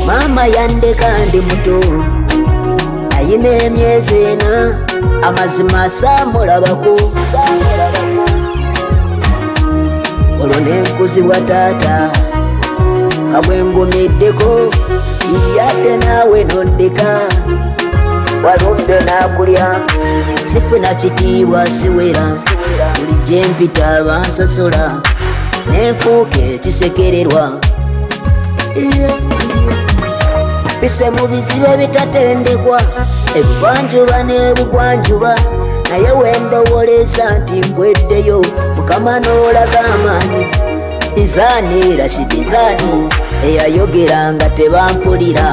Mama yandeka ndi muto ayina emyezi 4 amazima samulabako olwo nenkuzibwa taata kabwengumiddeko yate naawe nondeka walumbe nakulya sifuna kitiibwa siwera buli gyempita bansosola nenfuuka ekisekererwa bise mu bizibu ebitatendekwa ebuvanjuba n'ebugwanjuba naye wendowoleza nti mpweddeyo mukama n'olaga amaanyi Dizaani Rashid Dizaani eyayogeranga tebampulira